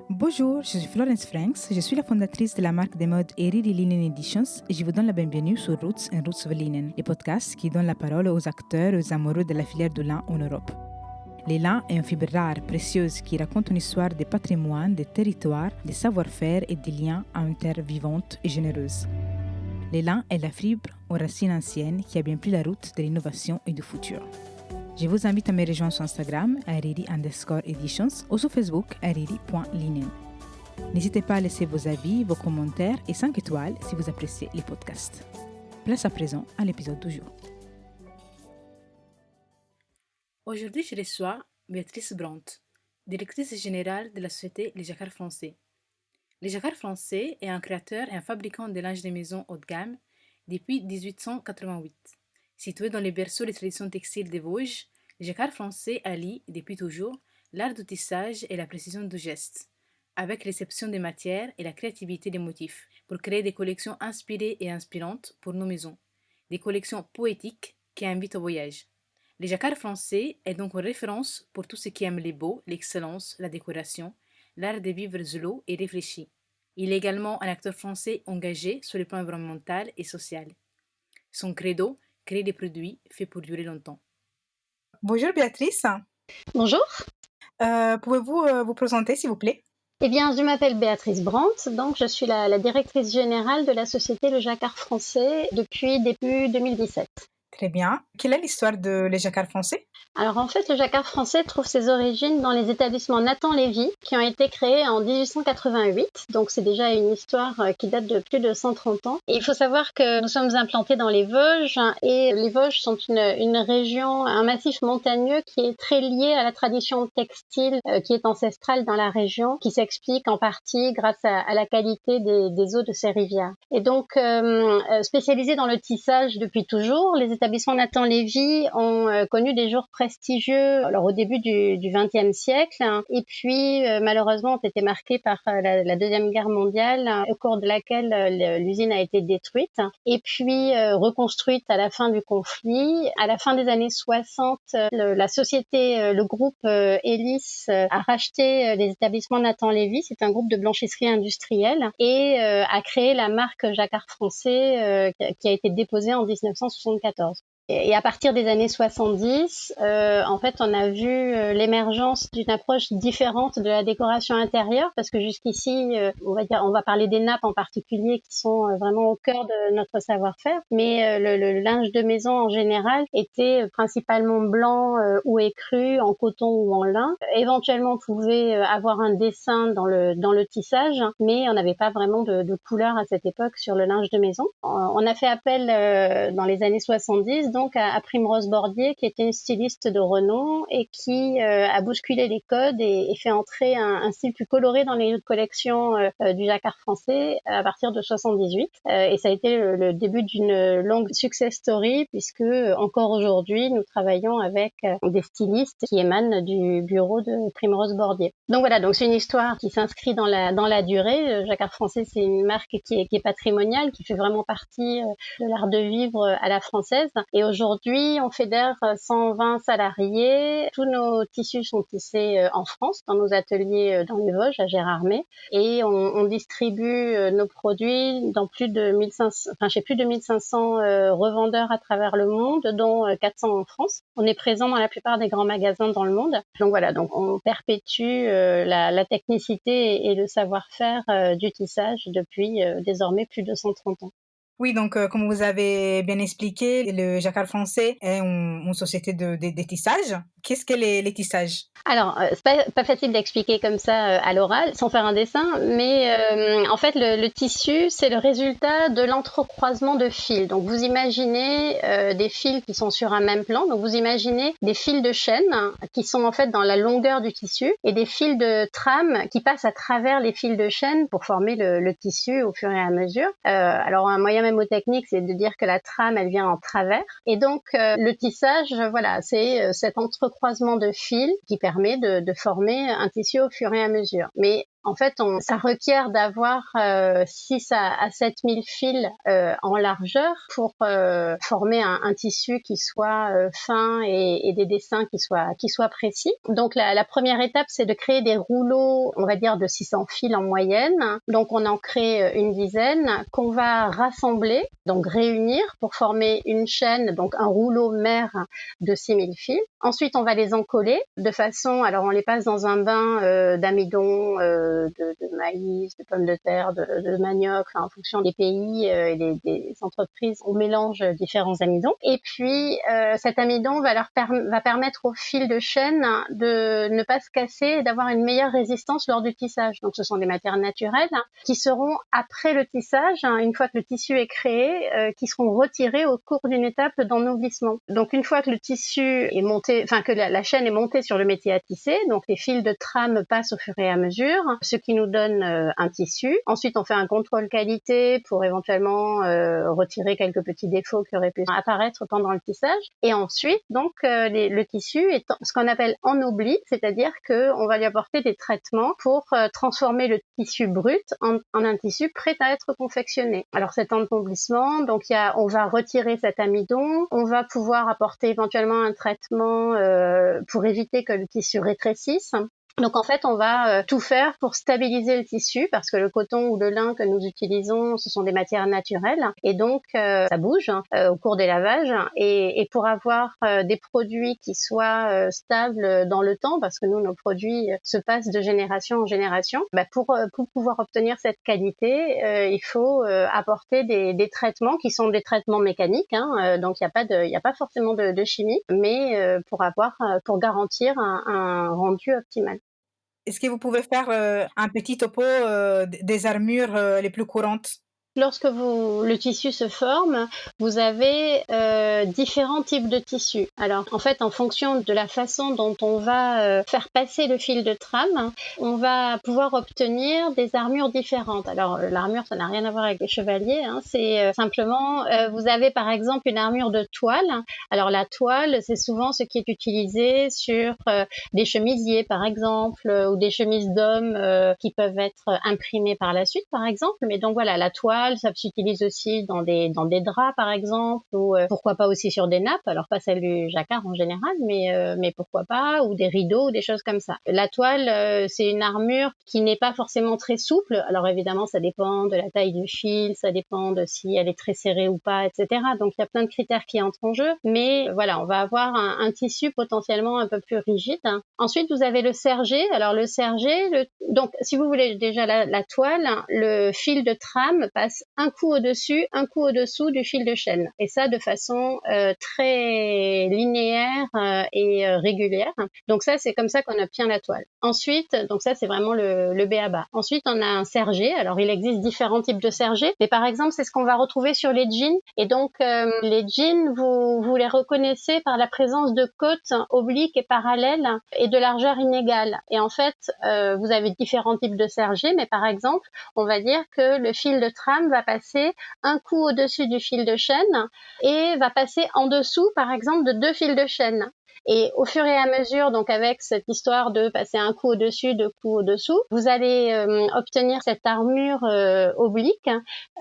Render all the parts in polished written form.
Bonjour, je suis Florence Franks, je suis la fondatrice de la marque de mode Eriri Linen Editions et je vous donne la bienvenue sur Roots and Roots of Linen, les podcasts qui donnent la parole aux acteurs et aux amoureux de la filière du lin en Europe. Le lin est une fibre rare, précieuse, qui raconte une histoire de patrimoine, de territoire, de savoir-faire et de liens à une terre vivante et généreuse. Le lin est la fibre aux racines anciennes qui a bien pris la route de l'innovation et du futur. Je vous invite à me rejoindre sur Instagram, @eriri_editions, ou sur Facebook, @eriri.linen. N'hésitez pas à laisser vos avis, vos commentaires et 5 étoiles si vous appréciez les podcasts. Place à présent à l'épisode du jour. Aujourd'hui, je reçois Béatrice Brandt, directrice générale de la société Les Jacquard Français. Les Jacquard Français est un créateur et un fabricant de linge de maison haut de gamme depuis 1888. Situé dans les berceaux des traditions textiles des Vosges, les Jacquard Français allient, depuis toujours, l'art du tissage et la précision du geste, avec l'exception des matières et la créativité des motifs, pour créer des collections inspirées et inspirantes pour nos maisons, des collections poétiques qui invitent au voyage. Les Jacquard Français est donc une référence pour tous ceux qui aiment les beaux, l'excellence, la décoration, l'art de vivre slow et réfléchi. Il est également un acteur français engagé sur le plan environnemental et social. Son credo, créer des produits faits pour durer longtemps. Bonjour Béatrice. Bonjour. Pouvez-vous vous présenter s'il vous plaît? Eh bien, je m'appelle Béatrice Brandt, donc je suis la directrice générale de la société Le Jacquard Français depuis début 2017. Très bien. Quelle est l'histoire de Les Jacquard Français? Alors en fait, le Jacquard Français trouve ses origines dans les établissements Nathan Lévy qui ont été créés en 1888. Donc c'est déjà une histoire qui date de plus de 130 ans. Et il faut savoir que nous sommes implantés dans les Vosges et les Vosges sont une région, un massif montagneux qui est très lié à la tradition textile qui est ancestrale dans la région, qui s'explique en partie grâce à la qualité des eaux de ces rivières. Et donc spécialisés dans le tissage depuis toujours, les établissements Nathan Lévy ont connu des jours prestigieux alors au début du XXe siècle et puis malheureusement ont été marqués par la Deuxième Guerre mondiale au cours de laquelle l'usine a été détruite et puis reconstruite à la fin du conflit. À la fin des années 60, la société, le groupe Elis a racheté les établissements Nathan Lévy, c'est un groupe de blanchisserie industrielle et a créé la marque Jacquard Français qui a été déposée en 1974. Et à partir des années 70, en fait, on a vu l'émergence d'une approche différente de la décoration intérieure, parce que jusqu'ici, on va parler des nappes en particulier, qui sont vraiment au cœur de notre savoir-faire. Mais le linge de maison en général était principalement blanc ou écru, en coton ou en lin. Éventuellement, on pouvait avoir un dessin dans le tissage, mais on n'avait pas vraiment de couleur à cette époque sur le linge de maison. On a fait appel dans les années 70 donc à Primrose Bordier, qui était une styliste de renom et qui a bousculé les codes et fait entrer un style plus coloré dans les collections du Jacquard Français à partir de 78. Et ça a été le début d'une longue success story, puisque encore aujourd'hui, nous travaillons avec des stylistes qui émanent du bureau de Primrose Bordier. Donc voilà, donc c'est une histoire qui s'inscrit dans la durée. Le Jacquard Français, c'est une marque qui est patrimoniale, qui fait vraiment partie de l'art de vivre à la française. Et aujourd'hui, on fédère 120 salariés. Tous nos tissus sont tissés en France, dans nos ateliers dans les Vosges, à Gérardmer. Et on distribue nos produits dans chez plus de 1500 revendeurs à travers le monde, dont 400 en France. On est présent dans la plupart des grands magasins dans le monde. Donc voilà, donc on perpétue la technicité et le savoir-faire du tissage depuis désormais plus de 130 ans. Oui, donc comme vous avez bien expliqué, le Jacquard Français est une société de tissage. Qu'est-ce que les tissages? Alors, c'est pas facile d'expliquer comme ça à l'oral, sans faire un dessin, mais en fait, le tissu, c'est le résultat de l'entrecroisement de fils. Donc, vous imaginez des fils qui sont sur un même plan. Donc, vous imaginez des fils de chaîne qui sont en fait dans la longueur du tissu et des fils de trame qui passent à travers les fils de chaîne pour former le tissu au fur et à mesure. Alors, un moyen mémotechnique, c'est de dire que la trame, elle vient en travers. Et donc, le tissage, voilà, c'est cet entrecroisement de fils qui permet de former un tissu au fur et à mesure. Mais En fait, ça requiert d'avoir 6 à 7 000 fils en largeur pour former un tissu qui soit fin et des dessins qui soient précis. Donc la première étape, c'est de créer des rouleaux, on va dire de 600 fils en moyenne. Donc on en crée une dizaine qu'on va rassembler, donc réunir pour former une chaîne, donc un rouleau mère de 6000 fils. Ensuite, on va les encoller de façon, alors on les passe dans un bain d'amidon, de maïs, de pommes de terre, de manioc, en fonction des pays et des entreprises. On mélange différents amidons. Et puis, cet amidon va permettre au fil de chaîne de ne pas se casser et d'avoir une meilleure résistance lors du tissage. Donc, ce sont des matières naturelles qui seront, après le tissage, une fois que le tissu est créé, qui seront retirées au cours d'une étape d'ennoblissement. Donc, une fois que le tissu est monté, que la chaîne est montée sur le métier à tisser, donc les fils de trame passent au fur et à mesure, ce qui nous donne un tissu. Ensuite, on fait un contrôle qualité pour éventuellement retirer quelques petits défauts qui auraient pu apparaître pendant le tissage. Et ensuite, donc, le tissu est ce qu'on appelle ennobli, c'est-à-dire qu'on va lui apporter des traitements pour transformer le tissu brut en un tissu prêt à être confectionné. Alors, cet ennoblissement, donc on va retirer cet amidon, on va pouvoir apporter éventuellement un traitement pour éviter que le tissu rétrécisse. Donc en fait, on va tout faire pour stabiliser le tissu parce que le coton ou le lin que nous utilisons, ce sont des matières naturelles et donc ça bouge au cours des lavages et pour avoir des produits qui soient stables dans le temps parce que nous, nos produits se passent de génération en génération, pour pouvoir obtenir cette qualité, il faut apporter des traitements qui sont des traitements mécaniques, donc il y a pas forcément de chimie, mais pour garantir un rendu optimal. Est-ce que vous pouvez faire un petit topo des armures les plus courantes? Lorsque le tissu se forme, vous avez différents types de tissus. Alors, en fait, en fonction de la façon dont on va faire passer le fil de trame, on va pouvoir obtenir des armures différentes. Alors, l'armure, ça n'a rien à voir avec les chevaliers. C'est simplement, vous avez par exemple une armure de toile. Alors, la toile, c'est souvent ce qui est utilisé sur des chemisiers, par exemple, ou des chemises d'hommes qui peuvent être imprimées par la suite, par exemple. Mais donc voilà, la toile, ça s'utilise aussi dans des draps par exemple ou pourquoi pas aussi sur des nappes, alors pas celle du jacquard en général mais pourquoi pas, ou des rideaux ou des choses comme ça. La toile c'est une armure qui n'est pas forcément très souple, alors évidemment ça dépend de la taille du fil, ça dépend de si elle est très serrée ou pas, etc. Donc il y a plein de critères qui entrent en jeu, mais voilà, on va avoir un tissu potentiellement un peu plus rigide. Ensuite vous avez le serger. Alors le serger, donc si vous voulez déjà la toile, le fil de trame passe un coup au-dessus, un coup au-dessous du fil de chaîne. Et ça de façon très linéaire et régulière. Donc ça, c'est comme ça qu'on obtient la toile. Ensuite, donc ça, c'est vraiment le b.a.-ba. Ensuite, on a un serger. Alors, il existe différents types de sergers. Mais par exemple, c'est ce qu'on va retrouver sur les jeans. Et donc, les jeans, vous les reconnaissez par la présence de côtes obliques et parallèles et de largeur inégale. Et en fait, vous avez différents types de sergers. Mais par exemple, on va dire que le fil de trame va passer un coup au-dessus du fil de chaîne et va passer en dessous, par exemple, de 2 fils de chaîne. Et au fur et à mesure, donc avec cette histoire de passer un coup au-dessus, 2 coups au-dessous, vous allez obtenir cette armure oblique.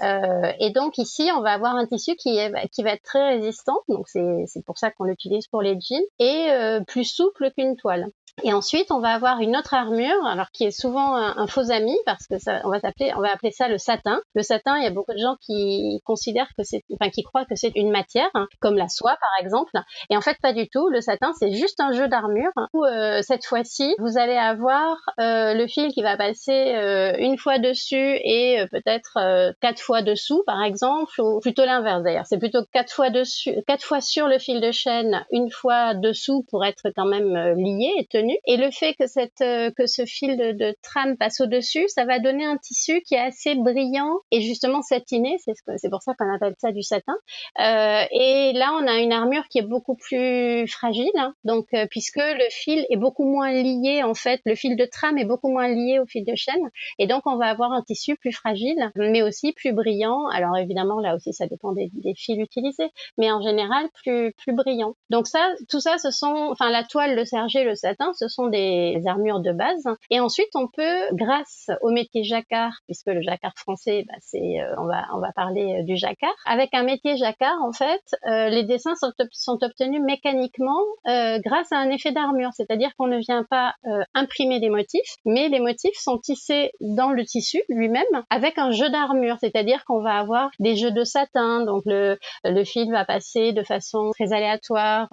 Et donc ici, on va avoir un tissu qui va être très résistant. Donc c'est pour ça qu'on l'utilise pour les jeans et plus souple qu'une toile. Et ensuite, on va avoir une autre armure, alors qui est souvent un faux ami, parce que on va appeler ça le satin. Le satin, il y a beaucoup de gens qui considèrent qui croient que c'est une matière, comme la soie par exemple. Et en fait, pas du tout. Le satin, c'est juste un jeu d'armure où cette fois-ci, vous allez avoir le fil qui va passer une fois dessus et peut-être 4 fois dessous, par exemple, ou plutôt l'inverse d'ailleurs. C'est plutôt 4 fois dessus, 4 fois sur le fil de chaîne, une fois dessous pour être quand même lié et tenu. Et le fait que ce fil de trame passe au-dessus, ça va donner un tissu qui est assez brillant et justement satiné. C'est pour ça qu'on appelle ça du satin. Et là, on a une armure qui est beaucoup plus fragile, donc puisque le fil est beaucoup moins lié, en fait, le fil de trame est beaucoup moins lié au fil de chaîne, et donc on va avoir un tissu plus fragile, mais aussi plus brillant. Alors évidemment, là aussi, ça dépend des fils utilisés, mais en général plus brillant. Donc ça, tout ça, ce sont, la toile, le serger, le satin, ce sont des armures de base. Et ensuite, on peut, grâce au métier jacquard, puisque le jacquard français, on va parler du jacquard. Avec un métier jacquard, en fait, les dessins sont obtenus mécaniquement grâce à un effet d'armure, c'est-à-dire qu'on ne vient pas imprimer des motifs, mais les motifs sont tissés dans le tissu lui-même avec un jeu d'armure, c'est-à-dire qu'on va avoir des jeux de satin, donc le fil va passer de façon très aléatoire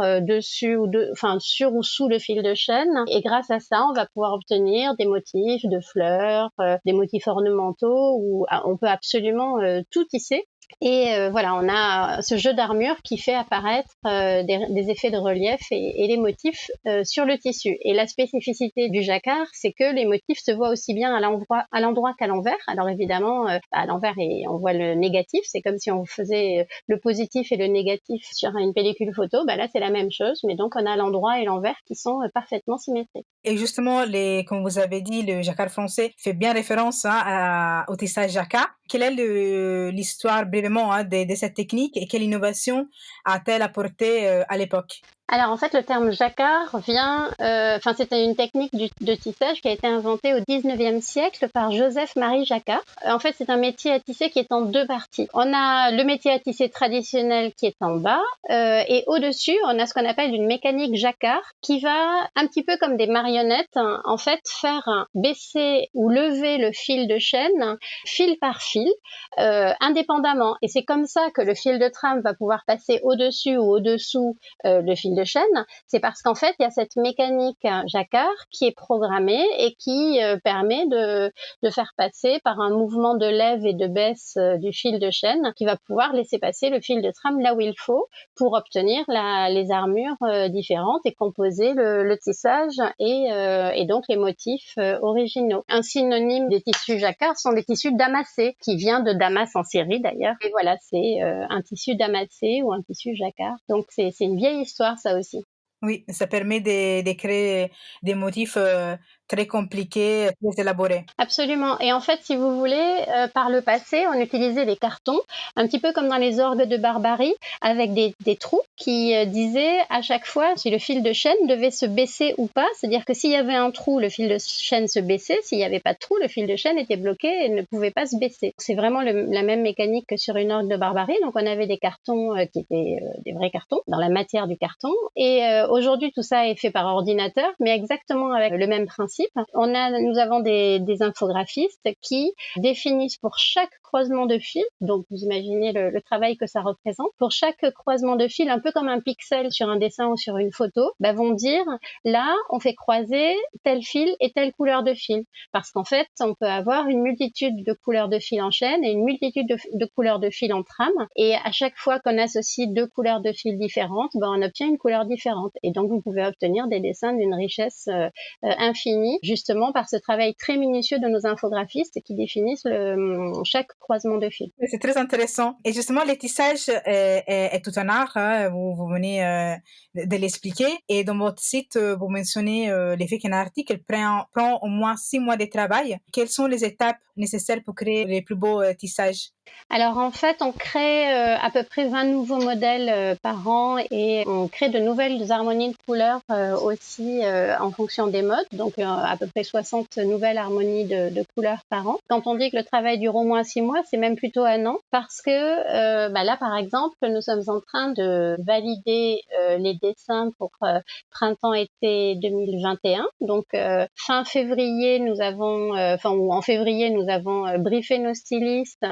sur ou sous le fil de chêne, et grâce à ça, on va pouvoir obtenir des motifs de fleurs, des motifs ornementaux, où on peut absolument tout tisser. Et voilà, on a ce jeu d'armure qui fait apparaître des effets de relief et les motifs sur le tissu. Et la spécificité du jacquard, c'est que les motifs se voient aussi bien à l'endroit qu'à l'envers. Alors évidemment, à l'envers, on voit le négatif. C'est comme si on faisait le positif et le négatif sur une pellicule photo. Là, c'est la même chose, mais donc on a l'endroit et l'envers qui sont parfaitement symétriques. Et justement, comme vous avez dit, le jacquard français fait bien référence au tissage jacquard. Quelle est l'histoire brièvement de cette technique et quelle innovation a-t-elle apporté à l'époque? Alors en fait, le terme jacquard vient, c'était une technique de tissage qui a été inventée au 19e siècle par Joseph-Marie Jacquard. En fait, c'est un métier à tisser qui est en deux parties. On a le métier à tisser traditionnel qui est en bas, et au-dessus, on a ce qu'on appelle une mécanique jacquard qui va, un petit peu comme des marionnettes, en fait, faire baisser ou lever le fil de chêne, fil par fil, indépendamment. Et c'est comme ça que le fil de trame va pouvoir passer au-dessus ou au-dessous le fil de chêne. C'est parce qu'en fait, il y a cette mécanique jacquard qui est programmée et qui permet de faire passer par un mouvement de lève et de baisse du fil de chêne qui va pouvoir laisser passer le fil de trame là où il faut pour obtenir les armures différentes et composer le tissage et donc les motifs originaux. Un synonyme des tissus jacquard sont les tissus damassés, qui vient de Damas en Syrie d'ailleurs. Et voilà, c'est un tissu damassé ou un tissu jacquard. Donc c'est une vieille histoire, ça aussi. Oui, ça permet de créer des motifs très compliqués, très élaborés. Absolument. Et en fait, si vous voulez, par le passé, on utilisait des cartons, un petit peu comme dans les orgues de Barbarie, avec des trous qui disaient à chaque fois si le fil de chêne devait se baisser ou pas. C'est-à-dire que s'il y avait un trou, le fil de chêne se baissait. S'il n'y avait pas de trou, le fil de chêne était bloqué et ne pouvait pas se baisser. C'est vraiment la même mécanique que sur une orgue de Barbarie. Donc, on avait des cartons qui étaient des vrais cartons, dans la matière du carton. Et aujourd'hui, tout ça est fait par ordinateur, mais exactement avec le même principe. Nous avons des infographistes qui définissent pour chaque croisement de fil, donc vous imaginez le travail que ça représente, pour chaque croisement de fil, un peu comme un pixel sur un dessin ou sur une photo, vont dire là, on fait croiser tel fil et telle couleur de fil. Parce qu'en fait, on peut avoir une multitude de couleurs de fil en chaîne et une multitude de couleurs de fil en trame. Et à chaque fois qu'on associe deux couleurs de fil différentes, on obtient une couleur différente. Et donc, vous pouvez obtenir des dessins d'une richesse infinie, justement par ce travail très minutieux de nos infographistes qui définissent chaque croisement de fil. C'est très intéressant. Et justement, le tissage est tout un art, hein, vous venez de l'expliquer. Et dans votre site, vous mentionnez l'effet qu'un article prend au moins 6 mois de travail. Quelles sont les étapes nécessaires pour créer les plus beaux tissages? Alors en fait, on crée à peu près 20 nouveaux modèles par an et on crée de nouvelles harmonies de couleurs aussi en fonction des modes, donc à peu près 60 nouvelles harmonies de couleurs par an. Quand on dit que le travail dure au moins 6 mois, c'est même plutôt un an parce que là par exemple, nous sommes en train de valider les dessins pour printemps-été 2021. Donc fin février, en février, nous avons briefé nos stylistes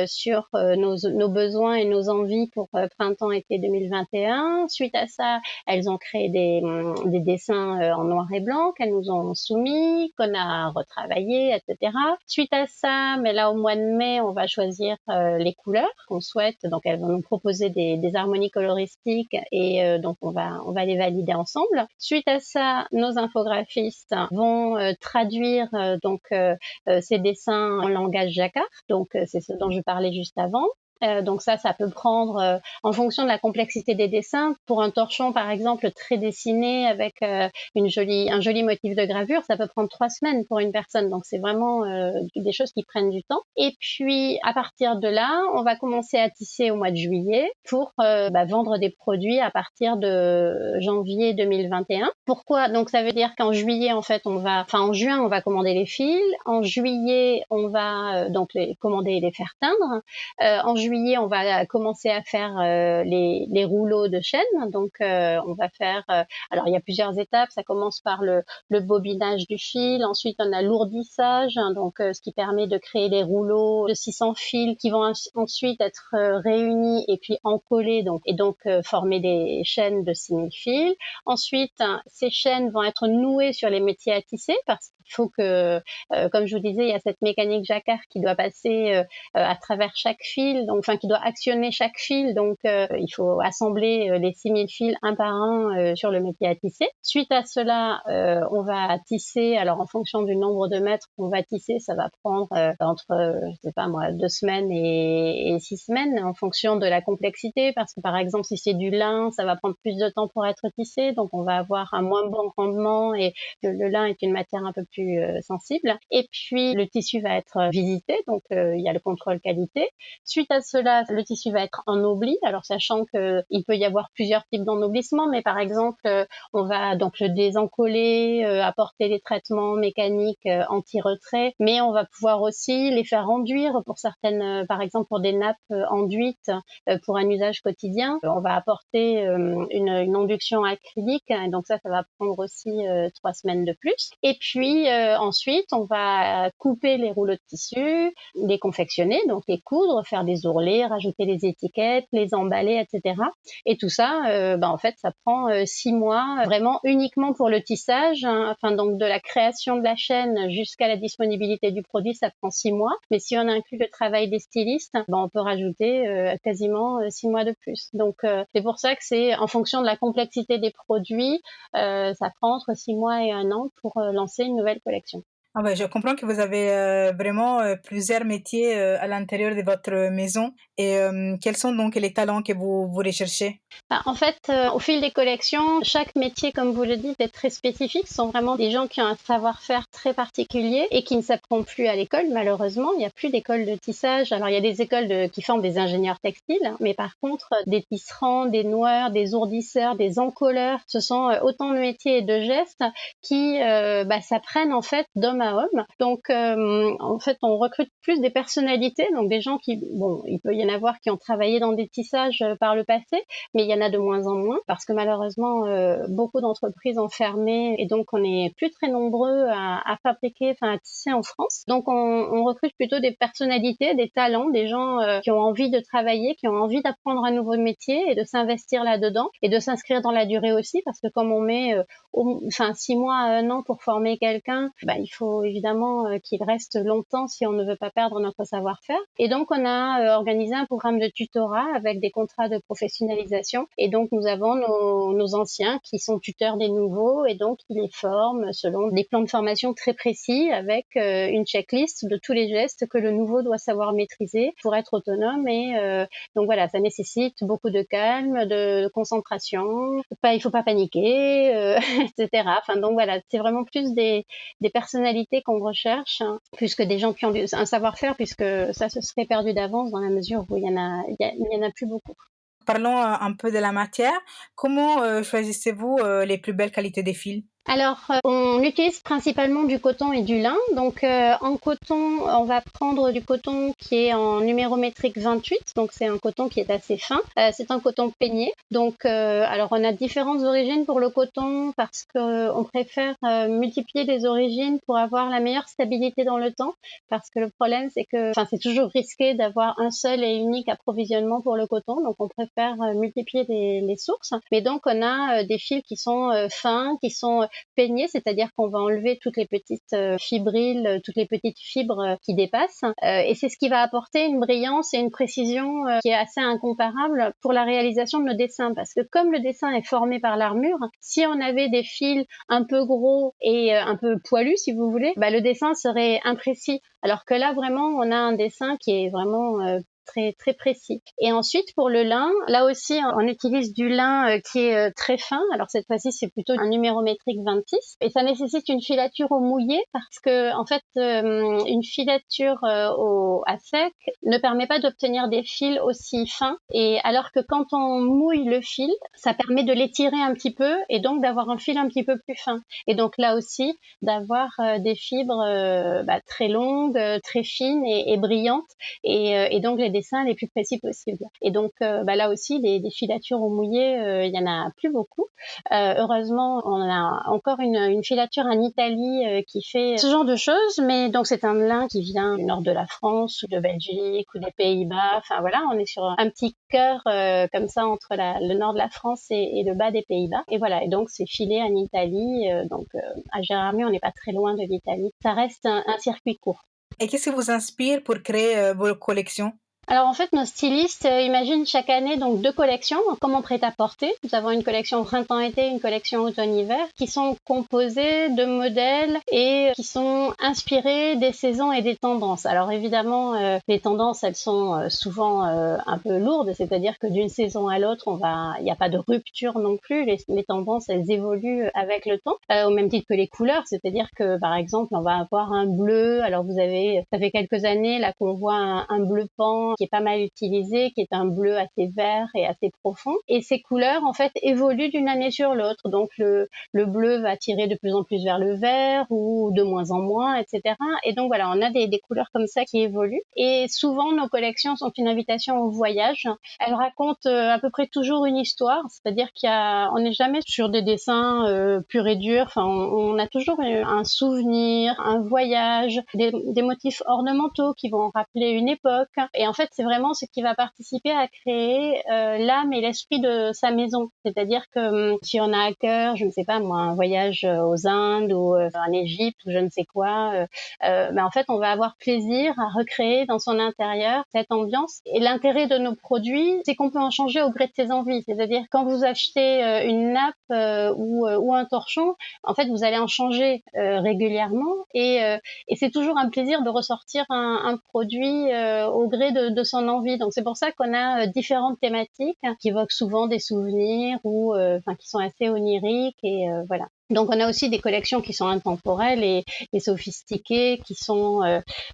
sur nos besoins et nos envies pour printemps-été 2021. Suite à ça, elles ont créé des dessins en noir et blanc qu'elles nous ont soumis, qu'on a retravaillé, etc. Suite à ça, mais là au mois de mai, on va choisir les couleurs qu'on souhaite. Donc elles vont nous proposer des harmonies coloristiques et donc on va les valider ensemble. Suite à ça, nos infographistes vont traduire ces dessins en langage jacquard. Donc c'est ce dont je parlais juste avant. Donc ça peut prendre, en fonction de la complexité des dessins, pour un torchon par exemple très dessiné avec un joli motif de gravure, ça peut prendre 3 semaines pour une personne. Donc c'est vraiment des choses qui prennent du temps. Et puis à partir de là, on va commencer à tisser au mois de juillet pour vendre des produits à partir de janvier 2021. Pourquoi? Donc ça veut dire qu'en juillet en juin on va commander les fils. En juillet on va commander et les faire teindre. En juillet, on va commencer à faire les rouleaux de chaîne. Donc, on va faire. Alors, il y a plusieurs étapes. Ça commence par le bobinage du fil. Ensuite, on a lourdissage, donc ce qui permet de créer les rouleaux de 600 fils qui vont ensuite être réunis et puis encollés, donc former des chaînes de 6000 fils. Ensuite, ces chaînes vont être nouées sur les métiers à tisser parce qu'il faut que, comme je vous disais, il y a cette mécanique jacquard qui doit passer à travers chaque fil, qui doit actionner chaque fil. Donc, il faut assembler les 6000 fils un par un sur le métier à tisser. Suite à cela, on va tisser. Alors, en fonction du nombre de mètres qu'on va tisser, ça va prendre entre, 2 semaines et 6 semaines en fonction de la complexité. Parce que, par exemple, si c'est du lin, ça va prendre plus de temps pour être tissé. Donc, on va avoir un moins bon rendement et le lin est une matière un peu plus sensible. Et puis, le tissu va être visité. Donc, il y a le contrôle qualité. Suite à cela, le tissu va être ennobli. Alors, sachant que il peut y avoir plusieurs types d'ennoblissement, mais par exemple, on va donc le désencoller, apporter les traitements mécaniques anti-retrait, mais on va pouvoir aussi les faire enduire pour certaines, par exemple pour des nappes enduites pour un usage quotidien. On va apporter une onduction acrylique, donc ça va prendre aussi 3 semaines de plus. Et puis ensuite, on va couper les rouleaux de tissu, les confectionner, donc les coudre, faire des ourlets, rajouter les étiquettes, les emballer, etc. Et tout ça, en fait, ça prend 6 mois, vraiment uniquement pour le tissage, hein. Donc de la création de la chaîne jusqu'à la disponibilité du produit, ça prend 6 mois. Mais si on inclut le travail des stylistes, on peut rajouter quasiment 6 mois de plus. Donc c'est pour ça que c'est en fonction de la complexité des produits, ça prend entre 6 mois et 1 an pour lancer une nouvelle collection. Ah ouais, je comprends que vous avez vraiment plusieurs métiers à l'intérieur de votre maison. Et quels sont donc les talents que vous recherchez? En fait, au fil des collections, chaque métier, comme vous le dites, est très spécifique. Ce sont vraiment des gens qui ont un savoir-faire très particulier et qui ne s'apprend plus à l'école, malheureusement. Il n'y a plus d'école de tissage. Alors, il y a des écoles qui forment des ingénieurs textiles, mais par contre, des tisserands, des noueurs, des ourdisseurs, des encolleurs, ce sont autant de métiers et de gestes qui s'apprennent en fait d'homme à homme. Donc, en fait, on recrute plus des personnalités, donc des gens qui, il peut y en avoir qui ont travaillé dans des tissages par le passé, mais il y en a de moins en moins parce que malheureusement, beaucoup d'entreprises ont fermé et donc on n'est plus très nombreux à fabriquer, à tisser en France. Donc, on recrute plutôt des personnalités, des talents, des gens qui ont envie de travailler, qui ont envie d'apprendre un nouveau métier et de s'investir là-dedans et de s'inscrire dans la durée aussi parce que comme on met 6 mois à 1 an pour former quelqu'un, il faut évidemment qu'il reste longtemps si on ne veut pas perdre notre savoir-faire. Et donc, on a organisé un programme de tutorat avec des contrats de professionnalisation. Et donc, nous avons nos anciens qui sont tuteurs des nouveaux et donc ils les forment selon des plans de formation très précis avec une checklist de tous les gestes que le nouveau doit savoir maîtriser pour être autonome. Et donc voilà, ça nécessite beaucoup de calme, de concentration. Il faut pas paniquer, etc. Donc voilà, c'est vraiment plus des personnalités qu'on recherche, hein, plus que des gens qui ont un savoir-faire, puisque ça se serait perdu d'avance dans la mesure où il y en a plus beaucoup. Parlons un peu de la matière. Comment choisissez-vous les plus belles qualités des fils? Alors, on utilise principalement du coton et du lin. Donc, en coton, on va prendre du coton qui est en numérométrique 28. Donc, c'est un coton qui est assez fin. C'est un coton peigné. Donc, alors, on a différentes origines pour le coton parce qu'on préfère multiplier les origines pour avoir la meilleure stabilité dans le temps. Parce que le problème, c'est que c'est toujours risqué d'avoir un seul et unique approvisionnement pour le coton. Donc, on préfère multiplier les sources. Mais donc, on a des fils qui sont fins, qui sont peignés, c'est-à-dire qu'on va enlever toutes les petites fibrilles, toutes les petites fibres qui dépassent. Et c'est ce qui va apporter une brillance et une précision qui est assez incomparable pour la réalisation de nos dessins. Parce que comme le dessin est formé par l'armure, si on avait des fils un peu gros et un peu poilus, si vous voulez, le dessin serait imprécis. Alors que là, vraiment, on a un dessin qui est vraiment très, très précis. Et ensuite, pour le lin, là aussi, on utilise du lin qui est très fin. Alors cette fois-ci, c'est plutôt un numérométrique 26 et ça nécessite une filature au mouillé parce que en fait, une filature à sec ne permet pas d'obtenir des fils aussi fins. Et alors que quand on mouille le fil, ça permet de l'étirer un petit peu et donc d'avoir un fil un petit peu plus fin. Et donc là aussi, d'avoir des fibres très longues, très fines et brillantes et donc les dessins les plus précis possibles. Et donc là aussi, les filatures au mouillé, il y en a plus beaucoup. Heureusement, on a encore une filature en Italie qui fait ce genre de choses, mais donc c'est un lin qui vient du nord de la France ou de Belgique ou des Pays-Bas. Enfin voilà, on est sur un petit cœur comme ça entre le nord de la France et le bas des Pays-Bas. Et voilà, et donc c'est filé en Italie. À Gérardmer, on n'est pas très loin de l'Italie. Ça reste un circuit court. Et qu'est-ce qui vous inspire pour créer vos collections? Alors en fait, nos stylistes imaginent chaque année donc 2 collections, comme en prêt-à-porter. Nous avons une collection printemps-été, une collection automne-hiver, qui sont composées de modèles et qui sont inspirées des saisons et des tendances. Alors évidemment, les tendances, elles sont souvent un peu lourdes, c'est-à-dire que d'une saison à l'autre, il n'y a pas de rupture non plus. Les tendances, elles évoluent avec le temps, au même titre que les couleurs, c'est-à-dire que par exemple, on va avoir un bleu. Alors ça fait quelques années là qu'on voit un bleu pan qui est pas mal utilisé, qui est un bleu assez vert et assez profond. Et ces couleurs, en fait, évoluent d'une année sur l'autre. Donc, le bleu va tirer de plus en plus vers le vert ou de moins en moins, etc. Et donc, voilà, on a des couleurs comme ça qui évoluent. Et souvent, nos collections sont une invitation au voyage. Elles racontent à peu près toujours une histoire, c'est-à-dire on n'est jamais sur des dessins purs et durs. Enfin, on a toujours un souvenir, un voyage, des motifs ornementaux qui vont rappeler une époque. Et en fait, c'est vraiment ce qui va participer à créer l'âme et l'esprit de sa maison. C'est-à-dire que si on a à cœur, je ne sais pas moi, un voyage aux Indes ou en Égypte ou je ne sais quoi, en fait, on va avoir plaisir à recréer dans son intérieur cette ambiance. Et l'intérêt de nos produits, c'est qu'on peut en changer au gré de ses envies. C'est-à-dire quand vous achetez une nappe ou un torchon, en fait, vous allez en changer régulièrement et c'est toujours un plaisir de ressortir un produit au gré de son envie. Donc c'est pour ça qu'on a différentes thématiques qui évoquent souvent des souvenirs ou qui sont assez oniriques et voilà. Donc on a aussi des collections qui sont intemporelles et sophistiquées, qui sont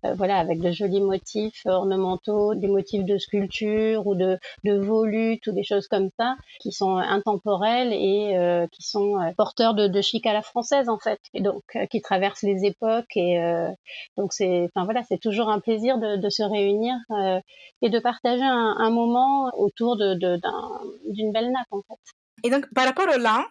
avec de jolis motifs ornementaux, des motifs de sculpture ou de volutes ou des choses comme ça, qui sont intemporelles et qui sont porteurs de chic à la française en fait, et donc qui traversent les époques et donc c'est toujours un plaisir de se réunir et de partager un moment autour d'une belle nappe en fait. Et donc, par rapport au lin,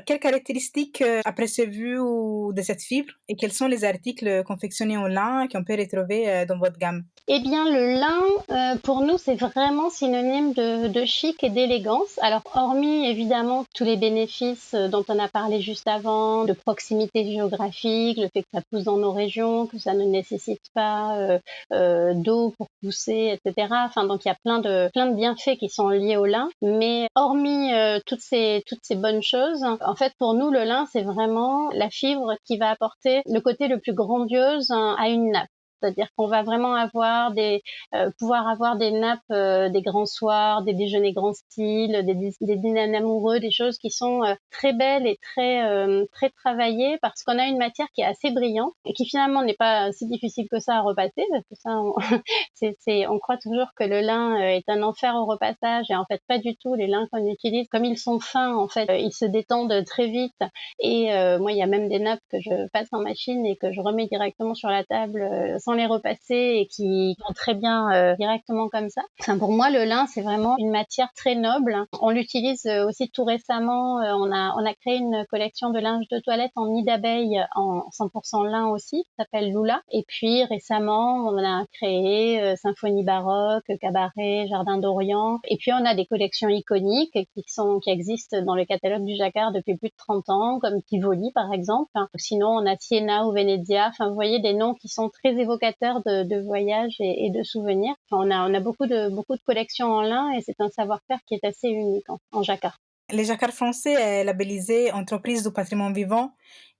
quelles caractéristiques appréciez-vous de cette fibre et quels sont les articles confectionnés en lin qu'on peut retrouver dans votre gamme? Eh bien, le lin, pour nous, c'est vraiment synonyme de chic et d'élégance. Alors, hormis évidemment tous les bénéfices dont on a parlé juste avant, de proximité géographique, le fait que ça pousse dans nos régions, que ça ne nécessite pas d'eau pour pousser, etc. Enfin, donc il y a plein de bienfaits qui sont liés au lin. Mais hormis toutes ces bonnes choses, en fait, pour nous, le lin, c'est vraiment la fibre qui va apporter le côté le plus grandiose à une nappe. C'est-à-dire qu'on va vraiment pouvoir avoir des nappes, des grands soirs, des déjeuners grand style, des dîners amoureux, des choses qui sont très belles et très travaillées parce qu'on a une matière qui est assez brillante et qui finalement n'est pas si difficile que ça à repasser parce que ça, on croit toujours que le lin est un enfer au repassage et en fait pas du tout. Les lins qu'on utilise, comme ils sont fins, en fait, ils se détendent très vite et moi, il y a même des nappes que je passe en machine et que je remets directement sur la table sans les repasser et qui vont très bien directement comme ça. Enfin, pour moi, le lin, c'est vraiment une matière très noble. On l'utilise aussi tout récemment. On a créé une collection de linge de toilette en nid d'abeille en 100% lin aussi, qui s'appelle Lula. Et puis récemment, on a créé Symphonie baroque, Cabaret, Jardin d'Orient. Et puis on a des collections iconiques qui existent dans le catalogue du Jacquard depuis plus de 30 ans, comme Tivoli par exemple. Sinon, on a Siena ou Venezia. Enfin, vous voyez des noms qui sont très évocateurs de voyages et de souvenirs. Enfin, on a beaucoup de collections en lin et c'est un savoir-faire qui est assez unique en Jacquard. Le Jacquard français est labellisé Entreprise du patrimoine vivant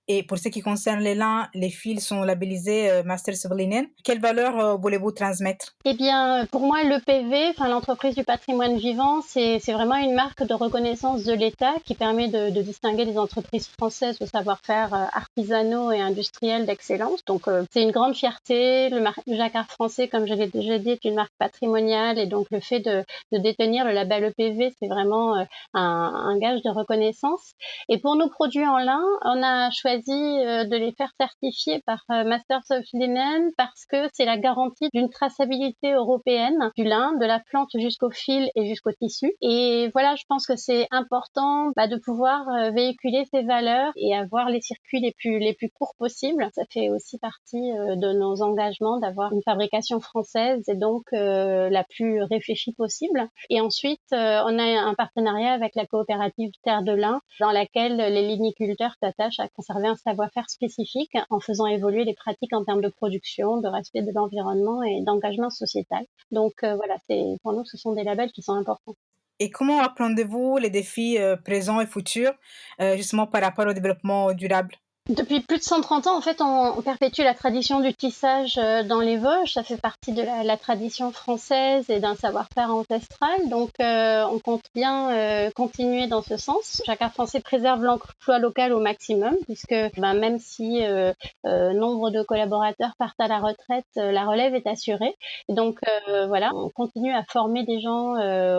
Et pour ce qui concerne les lins, les fils sont labellisés Masters of Linen. Quelle valeur voulez-vous transmettre? Eh bien, pour moi, l'EPV, enfin l'entreprise du patrimoine vivant, c'est vraiment une marque de reconnaissance de l'État qui permet de distinguer les entreprises françaises au savoir-faire artisanaux et industriels d'excellence. Donc, c'est une grande fierté. Le jacquard français, comme je l'ai déjà dit, est une marque patrimoniale et donc le fait de détenir le label EPV, c'est vraiment un gage de reconnaissance. Et pour nos produits en lin, on a choisi de les faire certifier par Masters of Linen parce que c'est la garantie d'une traçabilité européenne du lin, de la plante jusqu'au fil et jusqu'au tissu. Et voilà, je pense que c'est important de pouvoir véhiculer ces valeurs et avoir les circuits les plus courts possibles. Ça fait aussi partie de nos engagements d'avoir une fabrication française et donc la plus réfléchie possible. Et ensuite, on a un partenariat avec la coopérative Terre de Lin, dans laquelle les ligniculteurs s'attachent à conserver un savoir-faire spécifique en faisant évoluer les pratiques en termes de production, de respect de l'environnement et d'engagement sociétal. Donc voilà, pour nous, ce sont des labels qui sont importants. Et comment appréhendez-vous les défis présents et futurs, justement par rapport au développement durable? Depuis plus de 130 ans, en fait, on perpétue la tradition du tissage dans les Vosges. Ça fait partie de la tradition française et d'un savoir-faire ancestral. Donc, on compte bien continuer dans ce sens. Jacquard Français préserve l'emploi local au maximum, puisque même si nombre de collaborateurs partent à la retraite, la relève est assurée. Et donc, voilà, on continue à former des gens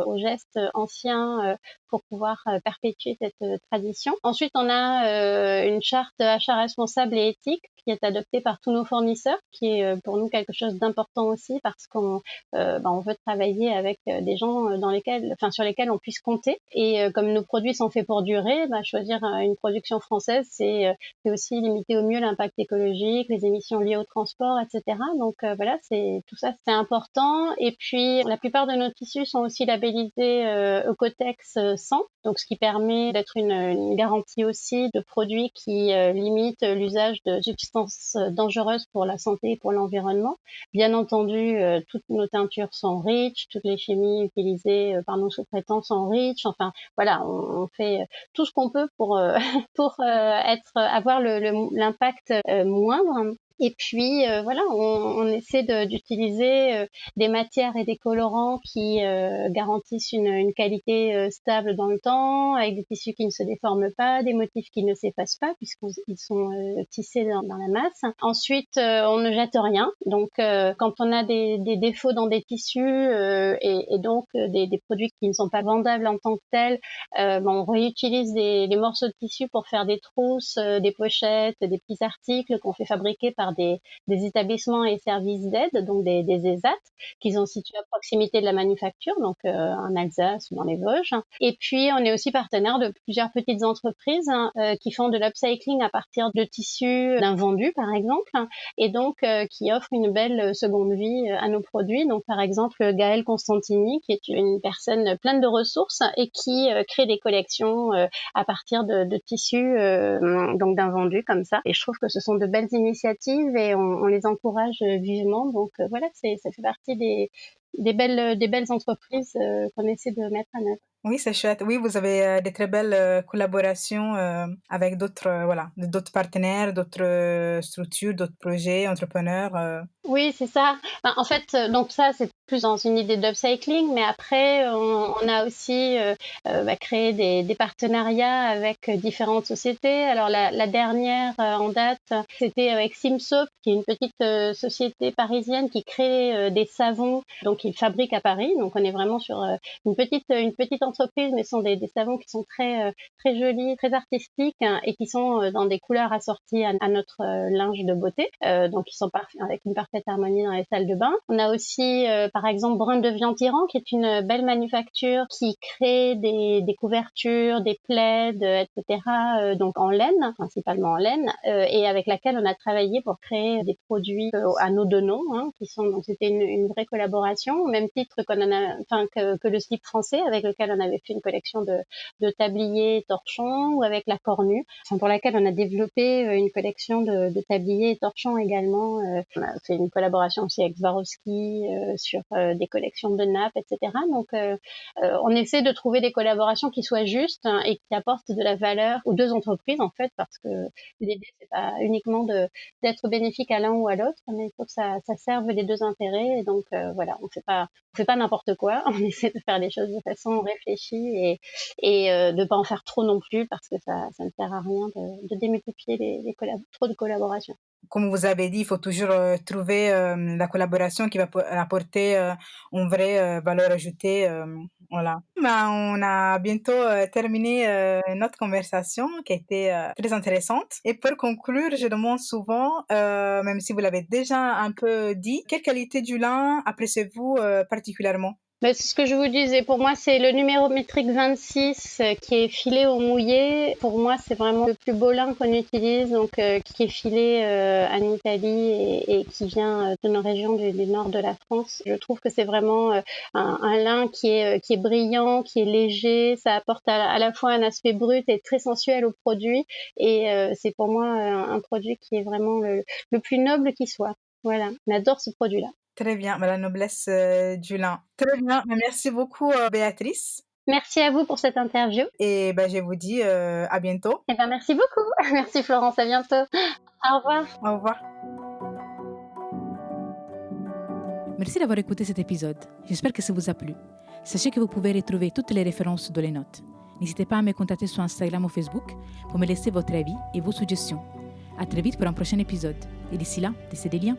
aux gestes anciens pour pouvoir perpétuer cette tradition. Ensuite, on a une charte achat responsable et éthique qui est adoptée par tous nos fournisseurs, qui est pour nous quelque chose d'important aussi parce qu'on on veut travailler avec des gens sur lesquels on puisse compter. Et comme nos produits sont faits pour durer, choisir une production française, c'est aussi limiter au mieux l'impact écologique, les émissions liées au transport, etc. Donc voilà, tout ça, c'est important. Et puis, la plupart de nos tissus sont aussi labellisés Ecotex 100, donc ce qui permet d'être une garantie aussi de produits qui limitent l'usage de substances dangereuses pour la santé et pour l'environnement. Bien entendu, toutes nos teintures sont REACH, toutes les chimies utilisées par nos sous-traitants sont REACH. Enfin, voilà, on fait tout ce qu'on peut pour avoir l'impact moindre. Et puis voilà, on essaie d'utiliser des matières et des colorants qui garantissent une qualité stable dans le temps, avec des tissus qui ne se déforment pas, des motifs qui ne s'effacent pas puisqu'ils sont tissés dans la masse. Ensuite, on ne jette rien. Donc, quand on a des défauts dans des tissus et donc des produits qui ne sont pas vendables en tant que tels, on réutilise des morceaux de tissu pour faire des trousses, des pochettes, des petits articles qu'on fait fabriquer par des établissements et services d'aide, donc des ESAT, qui sont situés à proximité de la manufacture, donc en Alsace ou dans les Vosges. Et puis, on est aussi partenaire de plusieurs petites entreprises qui font de l'upcycling à partir de tissus d'invendus, par exemple, et donc qui offrent une belle seconde vie à nos produits. Donc, par exemple, Gaëlle Constantini, qui est une personne pleine de ressources et qui crée des collections à partir de tissus donc d'invendus comme ça. Et je trouve que ce sont de belles initiatives et on les encourage vivement. Donc voilà, ça fait partie des belles entreprises qu'on essaie de mettre en œuvre. Oui, c'est chouette. Oui, vous avez des très belles collaborations avec d'autres partenaires, d'autres structures, d'autres projets, entrepreneurs. Oui, c'est ça. En fait, donc ça, c'est plus dans une idée d'upcycling, mais après, on a aussi créé des partenariats avec différentes sociétés. Alors, la dernière en date, c'était avec Simsoap, qui est une petite société parisienne qui crée des savons. Donc, ils fabriquent à Paris. Donc, on est vraiment sur une petite entreprise, mais ce sont des savons qui sont très jolis, très artistiques et qui sont dans des couleurs assorties à notre linge de beauté. Donc, ils sont avec une parfaite harmonie dans les salles de bain. On a aussi, par exemple, Brun de Vian-Tyran, qui est une belle manufacture qui crée des couvertures, des plaids, etc. Donc en laine, principalement en laine, et avec laquelle on a travaillé pour créer des produits à nos deux noms, donc c'était une vraie collaboration, au même titre que le slip français, avec lequel on avait fait une collection de tabliers torchons, ou avec la Cornue, pour laquelle on a développé une collection de tabliers et torchons également. On a fait une collaboration aussi avec Swarovski sur des collections de nappes, etc. Donc, on essaie de trouver des collaborations qui soient justes, hein, et qui apportent de la valeur aux deux entreprises, en fait, parce que l'idée, c'est pas uniquement d'être bénéfique à l'un ou à l'autre, mais il faut que ça serve les deux intérêts. Et donc, voilà, on fait pas n'importe quoi. On essaie de faire les choses de façon réfléchie et de pas en faire trop non plus, parce que ça ne sert à rien de démultiplier trop de collaborations. Comme vous avez dit, il faut toujours trouver la collaboration qui va apporter une vraie valeur ajoutée. Voilà. Ben, on a bientôt terminé notre conversation qui a été très intéressante. Et pour conclure, je demande souvent, même si vous l'avez déjà un peu dit, quelle qualité du lin appréciez-vous particulièrement? C'est ce que je vous disais. Pour moi, c'est le numéro métrique 26 qui est filé au mouillé. Pour moi, c'est vraiment le plus beau lin qu'on utilise, donc qui est filé en Italie et qui vient d'une région du nord de la France. Je trouve que c'est vraiment un lin qui est brillant, qui est léger. Ça apporte à la fois un aspect brut et très sensuel au produit. Et c'est pour moi un produit qui est vraiment le plus noble qui soit. Voilà, j'adore ce produit-là. Très bien, la noblesse du lin. Très bien, merci beaucoup Béatrice. Merci à vous pour cette interview. Et je vous dis à bientôt. Eh ben, merci beaucoup. Merci Florence, à bientôt. Au revoir. Au revoir. Merci d'avoir écouté cet épisode. J'espère que ça vous a plu. Sachez que vous pouvez retrouver toutes les références dans les notes. N'hésitez pas à me contacter sur Instagram ou Facebook pour me laisser votre avis et vos suggestions. À très vite pour un prochain épisode. Et d'ici là, laissez des liens.